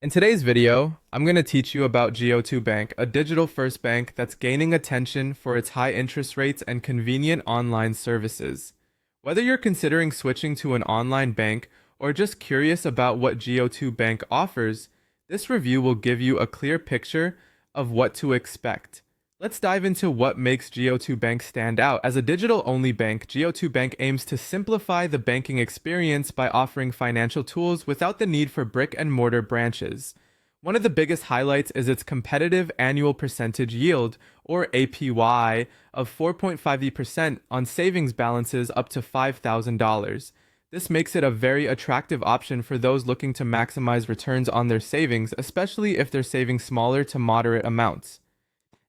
In today's video, I'm going to teach you about Go2bank, a digital-first bank that's gaining attention for its high interest rates and convenient online services. Whether you're considering switching to an online bank or just curious about what Go2bank offers, this review will give you a clear picture of what to expect. Let's dive into what makes Go2bank stand out. As a digital-only bank, Go2bank aims to simplify the banking experience by offering financial tools without the need for brick-and-mortar branches. One of the biggest highlights is its competitive annual percentage yield, or APY, of 4.50% on savings balances up to $5,000. This makes it a very attractive option for those looking to maximize returns on their savings, especially if they're saving smaller to moderate amounts.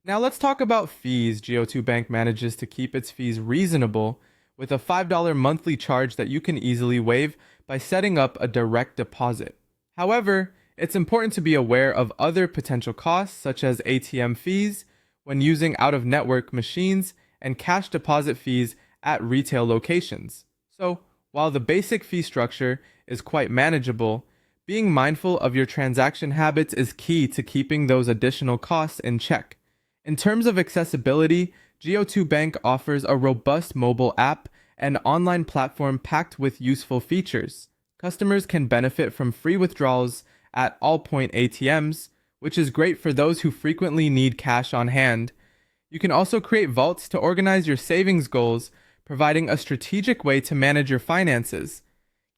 Now let's talk about fees. Go2bank manages to keep its fees reasonable with a $5 monthly charge that you can easily waive by setting up a direct deposit. However, it's important to be aware of other potential costs such as ATM fees when using out-of-network machines and cash deposit fees at retail locations. So, while the basic fee structure is quite manageable, being mindful of your transaction habits is key to keeping those additional costs in check. In terms of accessibility, Go2bank offers a robust mobile app and online platform packed with useful features. Customers can benefit from free withdrawals at all point ATMs, which is great for those who frequently need cash on hand. You can also create vaults to organize your savings goals, providing a strategic way to manage your finances.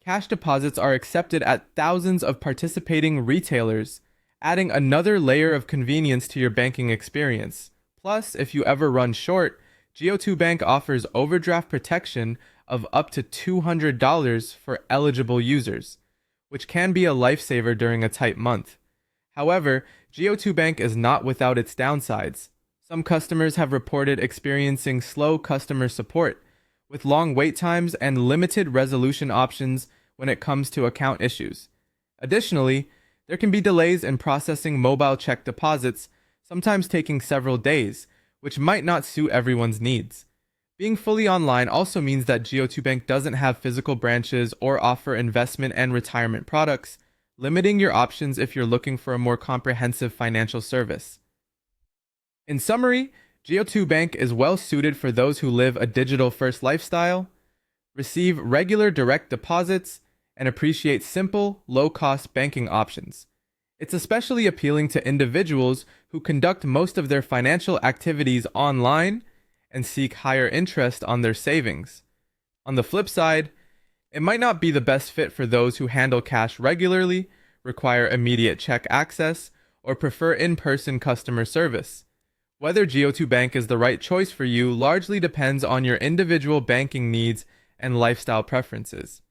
Cash deposits are accepted at thousands of participating retailers, adding another layer of convenience to your banking experience. Plus, if you ever run short, Go2bank offers overdraft protection of up to $200 for eligible users, which can be a lifesaver during a tight month. However, Go2bank is not without its downsides. Some customers have reported experiencing slow customer support, with long wait times and limited resolution options when it comes to account issues. Additionally, there can be delays in processing mobile check deposits, sometimes taking several days, which might not suit everyone's needs. Being fully online also means that Go2bank doesn't have physical branches or offer investment and retirement products, limiting your options if you're looking for a more comprehensive financial service. In summary, Go2bank is well suited for those who live a digital-first lifestyle, receive regular direct deposits, and appreciate simple, low-cost banking options. It's especially appealing to individuals who conduct most of their financial activities online and seek higher interest on their savings. On the flip side, it might not be the best fit for those who handle cash regularly, require immediate check access, or prefer in-person customer service. Whether Go2bank is the right choice for you largely depends on your individual banking needs and lifestyle preferences.